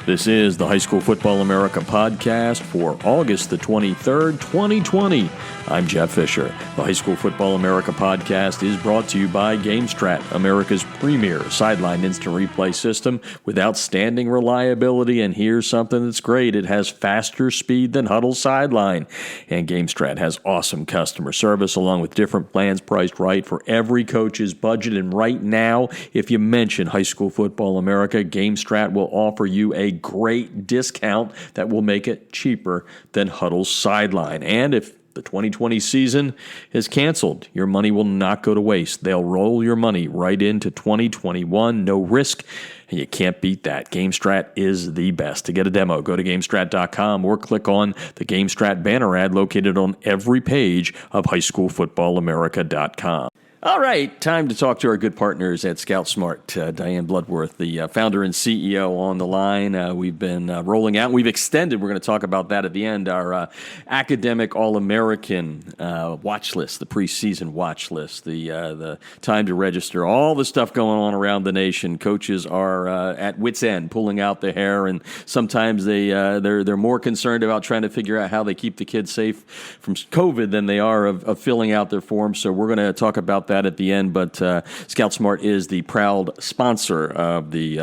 This is the High School Football America podcast for August the 23rd, 2020. I'm Jeff Fisher. The High School Football America podcast is brought to you by GameStrat, America's premier sideline instant replay system with outstanding reliability. And here's something that's great. It has faster speed than Huddle's sideline. And GameStrat has awesome customer service along with different plans priced right for every coach's budget. And right now, if you mention High School Football America, GameStrat will offer you a great discount that will make it cheaper than Huddle's sideline. And if the 2020 season is canceled, your money will not go to waste. They'll roll your money right into 2021, no risk, and you can't beat that. GameStrat is the best. To get a demo, go to GameStrat.com or click on the GameStrat banner ad located on every page of HighSchoolFootballAmerica.com. All right, time to talk to our good partners at scoutSMART. Diane Bloodworth, the founder and CEO, on the line. We've been rolling out. We've extended, we're going to talk about that at the end, our academic All-American watch list, the preseason watch list, the time to register, all the stuff going on around the nation. Coaches are at wit's end, pulling out the hair, and sometimes they're more concerned about trying to figure out how they keep the kids safe from COVID than they are of filling out their forms. So we're going to talk about that at the end, but scoutSMART is the proud sponsor of the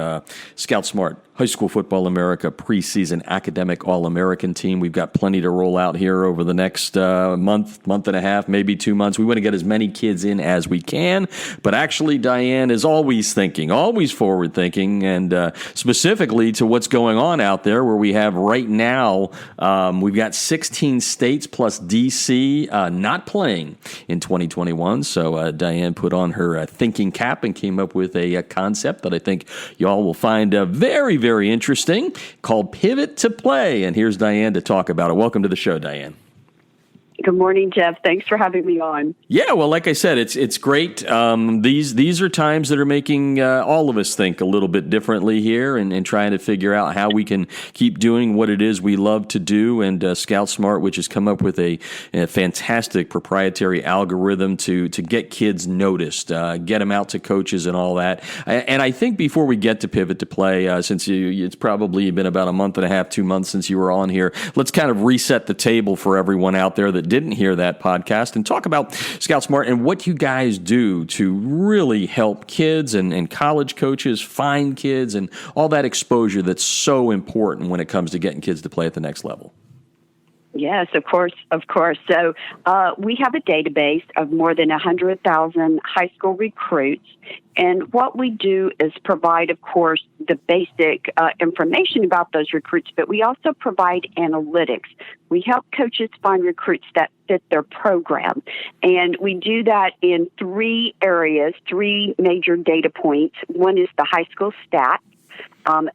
scoutSMART High School Football America preseason academic All-American team. We've got plenty to roll out here over the next month and a half, maybe 2 months. We want to get as many kids in as we can, but actually Diane is always thinking, always forward thinking, and specifically to what's going on out there where we have right now, we've got 16 states plus D.C. Not playing in 2021. So Diane put on her thinking cap and came up with a concept that I think y'all will find very, very interesting, called Pivot to Play. And here's Diane to talk about it. Welcome to the show, Diane. Good morning, Jeff. Thanks for having me on. Yeah, well, like I said, it's great. These are times that are making all of us think a little bit differently here and trying to figure out how we can keep doing what it is we love to do. And scoutSMART, which has come up with a fantastic proprietary algorithm to get kids noticed, get them out to coaches and all that. And I think before we get to Pivot to Play, since it's probably been about a month and a half, 2 months since you were on here, let's kind of reset the table for everyone out there that didn't hear that podcast and talk about scoutSMART and what you guys do to really help kids and college coaches find kids and all that exposure that's so important when it comes to getting kids to play at the next level. Yes, of course. So we have a database of more than 100,000 high school recruits. And what we do is provide, of course, the basic information about those recruits, but we also provide analytics. We help coaches find recruits that fit their program. And we do that in 3 areas, 3 major data points. One is the high school stats.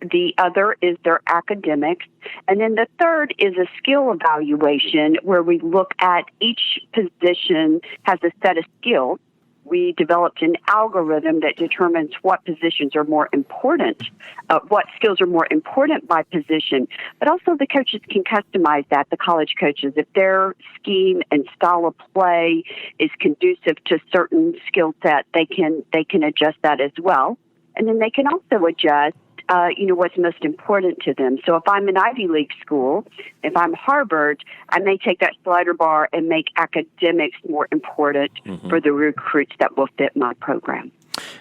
The other is their academics. And then the third is a skill evaluation where we look at each position has a set of skills. We developed an algorithm that determines what positions are more important, what skills are more important by position. But also the coaches can customize that, the college coaches. If their scheme and style of play is conducive to certain skill set, they can adjust that as well. And then they can also adjust what's most important to them. So if I'm an Ivy League school, if I'm Harvard, I may take that slider bar and make academics more important for the recruits that will fit my program.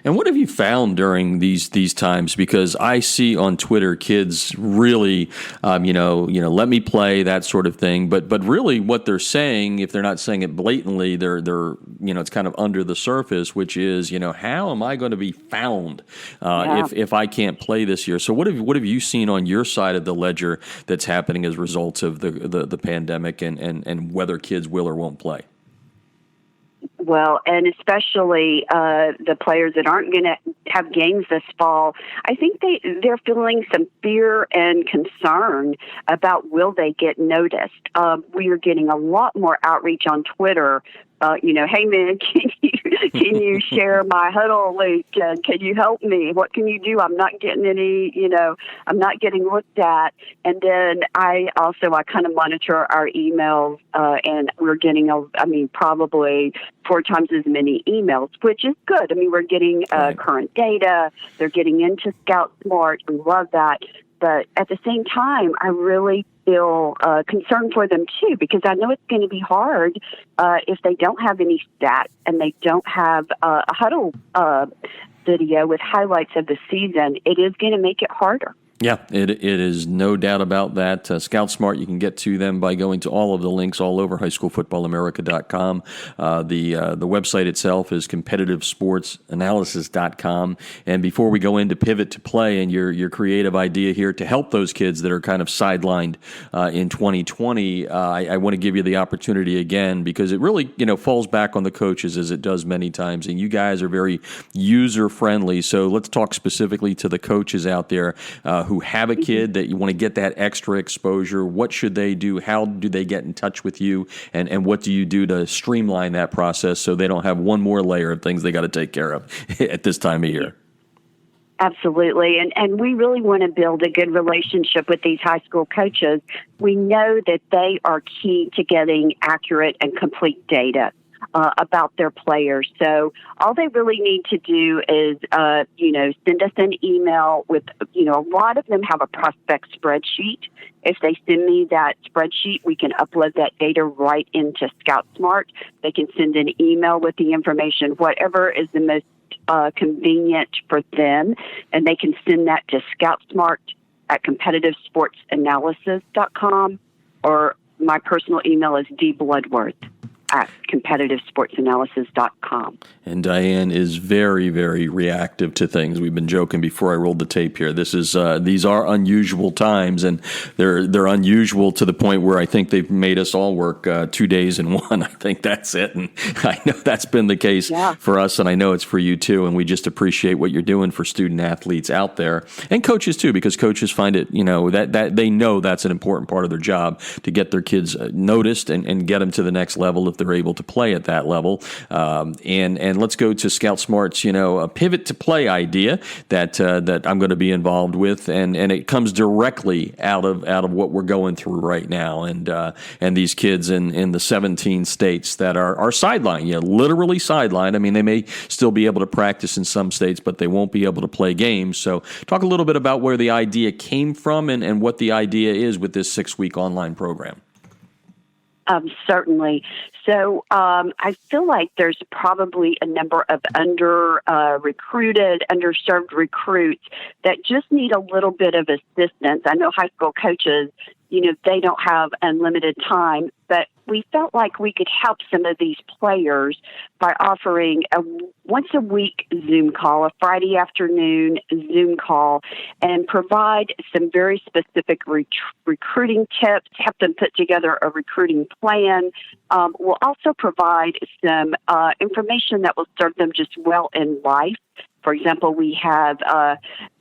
And what have you found during these times? Because I see on Twitter kids really, let me play, that sort of thing. But really, what they're saying, if they're not saying it blatantly, they're it's kind of under the surface, which is, how am I going to be found if I can't play this year? So what have you seen on your side of the ledger that's happening as a result of the pandemic and whether kids will or won't play? Well, and especially the players that aren't going to have games this fall, I think they're feeling some fear and concern about will they get noticed. We are getting a lot more outreach on Twitter. Hey man, can you share my huddle link? Can you help me? What can you do? I'm not getting I'm not getting looked at. And then I kind of monitor our emails, and we're getting, probably 4 times as many emails, which is good. We're getting current data. They're getting into scoutSMART. We love that. But at the same time, I really feel concerned for them too, because I know it's going to be hard if they don't have any stats and they don't have a huddle video with highlights of the season. It is going to make it harder. Yeah, it is no doubt about that. scoutSMART, you can get to them by going to all of the links all over highschoolfootballamerica.com. The website itself is competitivesportsanalysis.com. And before we go into Pivot to Play and your creative idea here to help those kids that are kind of sidelined in 2020, I want to give you the opportunity again, because it really falls back on the coaches as it does many times. And you guys are very user-friendly. So let's talk specifically to the coaches out there who have a kid that you want to get that extra exposure. What should they do? How do they get in touch with you? And what do you do to streamline that process so they don't have one more layer of things they got to take care of at this time of year? Absolutely. And we really want to build a good relationship with these high school coaches. We know that they are key to getting accurate and complete data about their players. So all they really need to do is, send us an email with, a lot of them have a prospect spreadsheet. If they send me that spreadsheet, we can upload that data right into scoutSMART. They can send an email with the information, whatever is the most convenient for them, and they can send that to scoutSMART at competitivesportsanalysis.com, or my personal email is dbloodworth at competitivesportsanalysis.com. And Diane is very, very reactive to things. We've been joking before I rolled the tape here. These are unusual times, and they're unusual to the point where I think they've made us all work 2 days in one. I think that's it, and I know that's been the case for us, and I know it's for you too. And we just appreciate what you're doing for student athletes out there and coaches too, because coaches find it, that they know that's an important part of their job to get their kids noticed and get them to the next level if they're able to play at that level. And let's go to scoutSMART's, a pivot to play idea that I'm going to be involved with, and it comes directly out of what we're going through right now, and these kids in the 17 states that are sidelined, literally sidelined. I mean, they may still be able to practice in some states, but they won't be able to play games. So talk a little bit about where the idea came from and what the idea is with this 6-week online program. Certainly. So I feel like there's probably a number of underserved recruits that just need a little bit of assistance. I know high school coaches, they don't have unlimited time, but we felt like we could help some of these players by offering a once-a-week Zoom call, a Friday afternoon Zoom call, and provide some very specific recruiting tips, help them put together a recruiting plan. We'll also provide some information that will serve them just well in life. For example, we have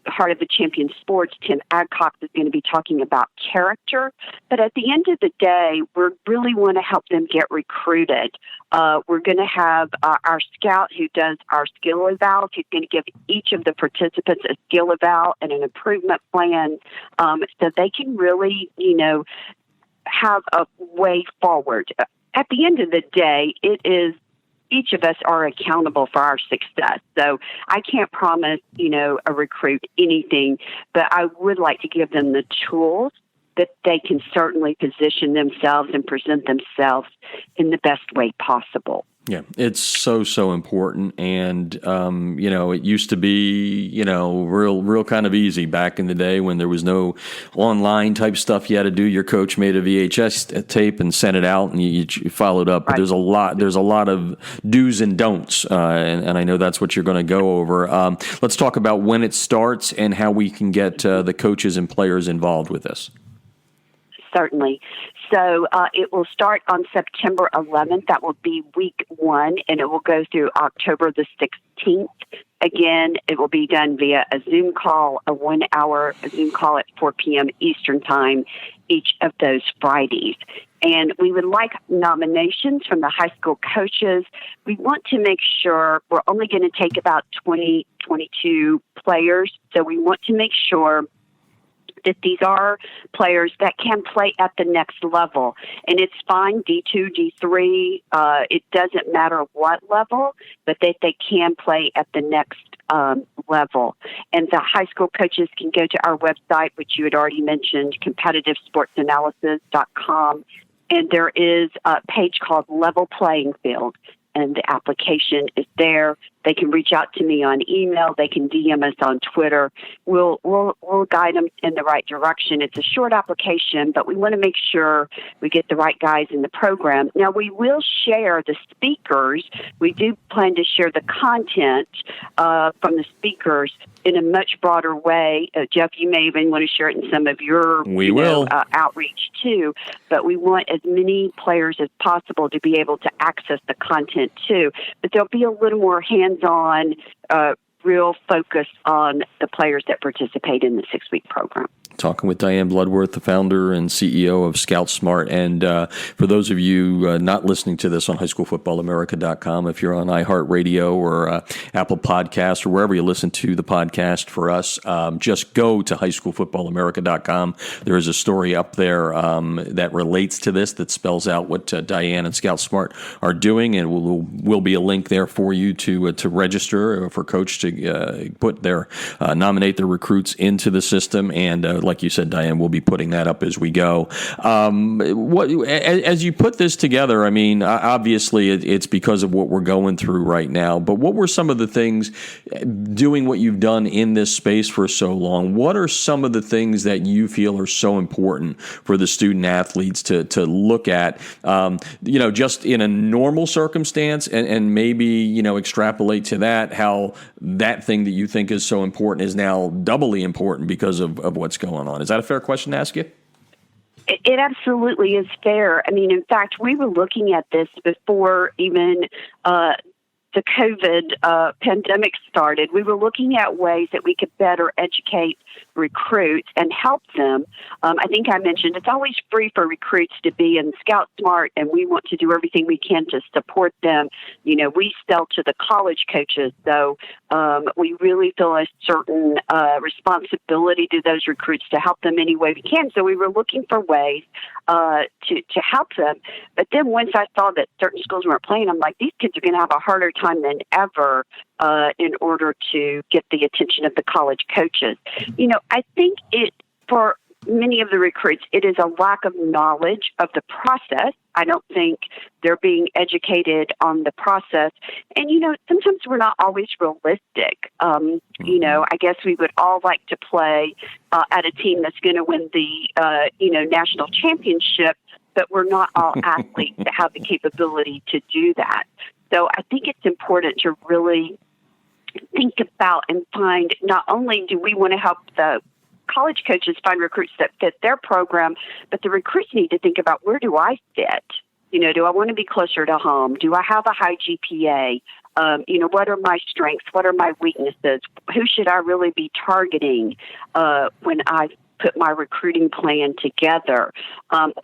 Heart of the Champion Sports, Tim Adcock is going to be talking about character. But at the end of the day, we really want to help them get recruited. We're going to have our scout who does our skill evals. He's going to give each of the participants a skill eval and an improvement plan so they can really, have a way forward. At the end of the day, it is each of us are accountable for our success. So I can't promise, a recruit anything, but I would like to give them the tools that they can certainly position themselves and present themselves in the best way possible. Yeah, it's so important, and it used to be real kind of easy back in the day when there was no online type stuff you had to do. Your coach made a VHS tape and sent it out, and you followed up. But there's a lot of do's and don'ts, and I know that's what you're going to go over. Let's talk about when it starts and how we can get the coaches and players involved with this. Certainly. So it will start on September 11th. That will be week 1, and it will go through October the 16th. Again, it will be done via a Zoom call, a 1-hour Zoom call at 4 p.m. Eastern Time each of those Fridays. And we would like nominations from the high school coaches. We want to make sure we're only going to take about 22 players. So we want to make sure that these are players that can play at the next level. And it's fine, D2, D3, it doesn't matter what level, but that they can play at the next level. And the high school coaches can go to our website, which you had already mentioned, competitivesportsanalysis.com. And there is a page called Level Playing Field, and the application is there. They can reach out to me on email. They can DM us on Twitter. We'll guide them in the right direction. It's a short application, but we want to make sure we get the right guys in the program. Now, we will share the speakers. We do plan to share the content from the speakers in a much broader way. Jeff, you may even want to share it in some of your outreach too. But we want as many players as possible to be able to access the content too. But there'll be a little more hands-on, real focus on the players that participate in the 6-week program. Talking with Diane Bloodworth, the founder and CEO of scoutSMART. And for those of you not listening to this on highschoolfootballamerica.com, if you're on iHeartRadio or Apple Podcasts or wherever you listen to the podcast for us, just go to highschoolfootballamerica.com. There is a story up there that relates to this, that spells out what Diane and scoutSMART are doing, and will be a link there for you to register, for coach to nominate their recruits into the system. And like you said, Diane, we'll be putting that up as we go. As you put this together, I mean, obviously it's because of what we're going through right now, but what were some of the things, doing what you've done in this space for so long, what are some of the things that you feel are so important for the student athletes to look at, just in a normal circumstance, and maybe, extrapolate to that, how that thing that you think is so important is now doubly important because of what's going on. Is that a fair question to ask you? It absolutely is fair. I mean, in fact, we were looking at this before even the COVID pandemic started. We were looking at ways that we could better educate recruits and help them. I think I mentioned it's always free for recruits to be in scoutSMART, and we want to do everything we can to support them. We sell to the college coaches, so we really feel a certain responsibility to those recruits to help them any way we can. So we were looking for ways to help them. But then once I saw that certain schools weren't playing, I'm like, these kids are going to have a harder time than ever in order to get the attention of the college coaches. I think for many of the recruits, it is a lack of knowledge of the process. I don't think they're being educated on the process. And, sometimes we're not always realistic. I guess we would all like to play at a team that's going to win the, national championship, but we're not all athletes that have the capability to do that. So I think it's important to really think about and find, not only do we want to help the college coaches find recruits that fit their program, but the recruits need to think about, where do I fit? Do I want to be closer to home? Do I have a high GPA? What are my strengths? What are my weaknesses? Who should I really be targeting when I put my recruiting plan together?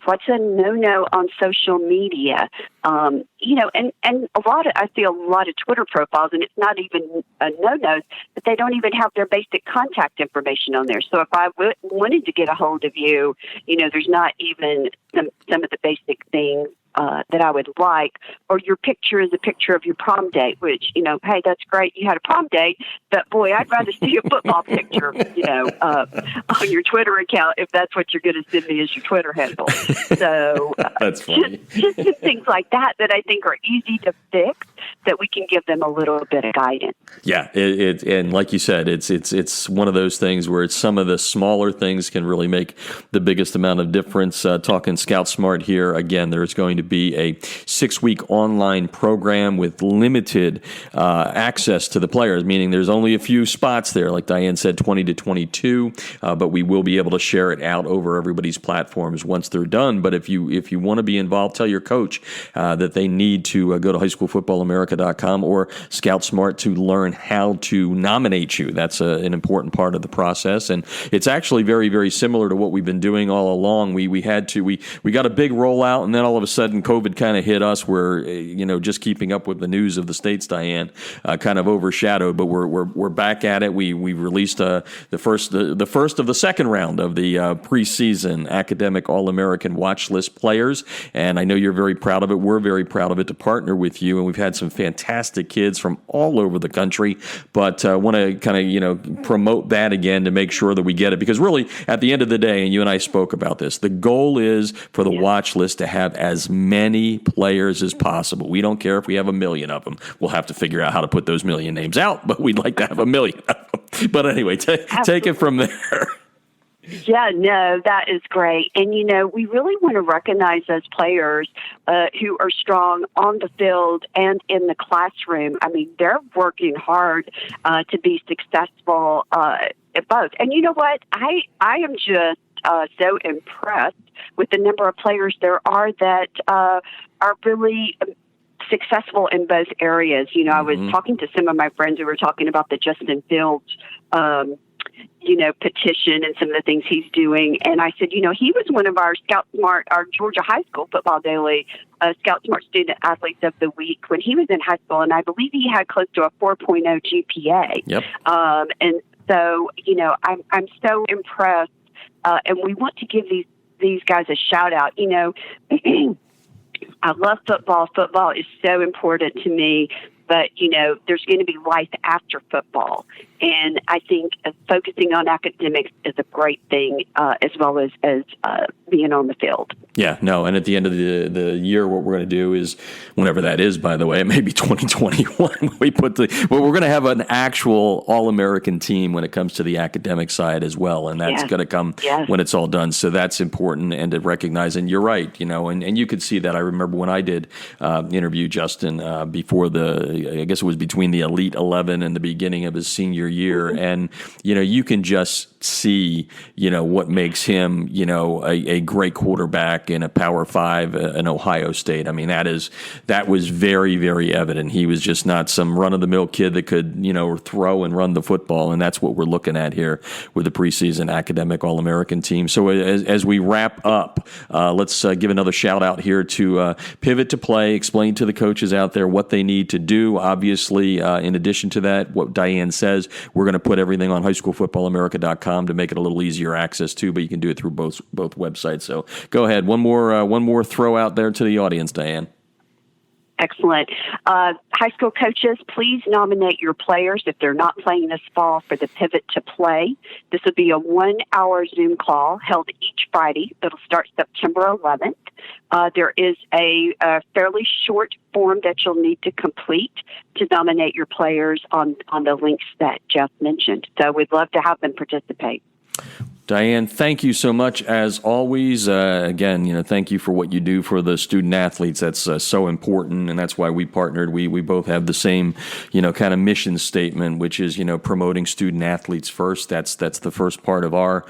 What's a no-no on social media? And I see a lot of Twitter profiles, and it's not even a no-no, but they don't even have their basic contact information on there. So if I wanted to get a hold of you, there's not even some of the basic things that I would like. Or your picture is a picture of your prom date, which, hey, that's great. You had a prom date, but boy, I'd rather see a football picture, on your Twitter account, if that's what you're going to send me as your Twitter handle. So that's funny. just things like that I think are easy to fix, that we can give them a little bit of guidance. Yeah, and like you said, it's one of those things where it's some of the smaller things can really make the biggest amount of difference. Talking scoutSMART here again, there's going to be a 6-week online program with limited access to the players, meaning there's only a few spots there, like Diane said, 20 to 22, but we will be able to share it out over everybody's platforms once they're done. But if you want to be involved, tell your coach that they need to go to highschoolfootballamerica.com or scoutSMART to learn how to nominate you. That's an important part of the process, and it's actually very, very similar to what we've been doing all along. We got a big rollout, and then all of a sudden sudden COVID kind of hit us, where just keeping up with the news of the states, Diane, kind of overshadowed. But we're back at it. We released the first of the second round of the preseason academic All-American watch list players, and I know you're very proud of it. We're very proud of it to partner with you, and we've had some fantastic kids from all over the country. But I want to kind of promote that again to make sure that we get it, because really at the end of the day, and you and I spoke about this, the goal is for the watch list to have as many players as possible. We don't care if we have 1 million of them. We'll have to figure out how to put those 1 million names out, but we'd like to have 1 million of them. But anyway, take it from there. Yeah, no, that is great. And, we really want to recognize those players who are strong on the field and in the classroom. I mean, they're working hard to be successful at both. And you know what? I am just so impressed with the number of players there are that are really successful in both areas. I was talking to some of my friends who were talking about the Justin Fields petition and some of the things he's doing. And I said, he was one of our scoutSMART, our Georgia High School Football Daily scoutSMART Student Athletes of the Week when he was in high school. And I believe he had close to a 4.0 GPA. Yep. And so, I'm so impressed. And we want to give these guys a shout out. I love football. Football is so important to me. But, there's going to be life after football. And I think focusing on academics is a great thing, as well as being on the field. Yeah, no. And at the end of the year, what we're going to do is, whenever that is, by the way, it may be 2021, we're going to have an actual All-American team when it comes to the academic side as well. And that's going to come when it's all done. So that's important, and to recognize. And you're right, and you could see that. I remember when I did interview Justin before I guess it was between the Elite 11 and the beginning of his senior year. And, you can just see, what makes him, a great quarterback in a Power 5 in Ohio State. I mean, that was very, very evident. He was just not some run-of-the-mill kid that could, throw and run the football. And that's what we're looking at here with the preseason academic All-American team. So as we wrap up, let's give another shout out here to Pivot to Play. Explain to the coaches out there what they need to do. Obviously, in addition to that, what Diane says, we're going to put everything on highschoolfootballamerica.com to make it a little easier access to, but you can do it through both websites. So go ahead. One more throw out there to the audience, Diane. Excellent. High school coaches, please nominate your players if they're not playing this fall for the Pivot to Play. This will be a 1-hour Zoom call held each Friday. It'll start September 11th. There is a fairly short form that you'll need to complete to nominate your players on the links that Jeff mentioned. So we'd love to have them participate. Diane, thank you so much as always. Again, thank you for what you do for the student athletes. That's so important, and that's why we partnered. We both have the same, kind of mission statement, which is, promoting student athletes first. That's the first part of our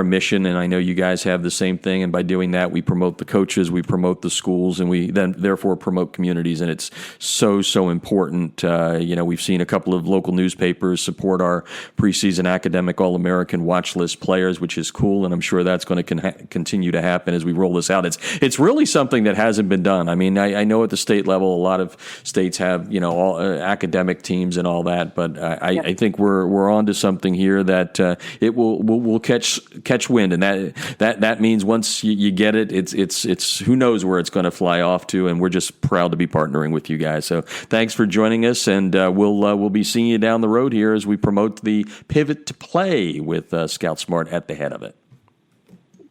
mission, and I know you guys have the same thing. And by doing that, we promote the coaches, we promote the schools, and we then therefore promote communities. And it's so important. We've seen a couple of local newspapers support our preseason academic All-American watch list players, which is cool, and I'm sure that's going to continue to happen as we roll this out. It's really something that hasn't been done. I mean, I know at the state level, a lot of states have all academic teams and all that, but I think we're on to something here that it will catch wind, and that means once you get it, it's who knows where it's going to fly off to, and we're just proud to be partnering with you guys. So thanks for joining us, and we'll be seeing you down the road here as we promote the Pivot to Play with scoutSMART at the head of it.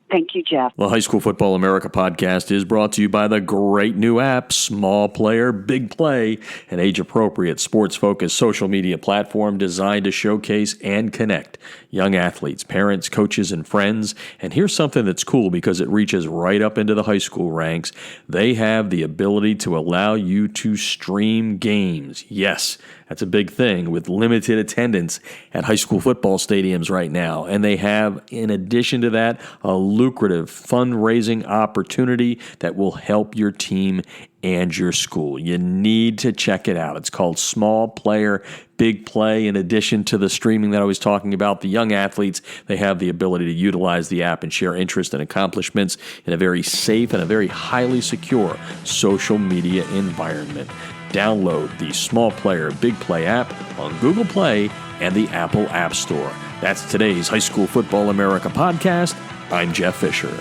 Thank you, Jeff. The High School Football America podcast is brought to you by the great new app, Small Player, Big Play, an age-appropriate, sports-focused social media platform designed to showcase and connect young athletes, parents, coaches, and friends. And here's something that's cool because it reaches right up into the high school ranks. They have the ability to allow you to stream games. Yes, That's a big thing with limited attendance at high school football stadiums right now. And they have, in addition to that, a lucrative fundraising opportunity that will help your team and your school. You need to check it out. It's called Small Player, Big Play. In addition to the streaming that I was talking about, the young athletes, they have the ability to utilize the app and share interest and accomplishments in a very safe and a very highly secure social media environment. Download the Small Player, Big Play app on Google Play and the Apple App Store. That's today's High School Football America podcast. I'm Jeff Fisher.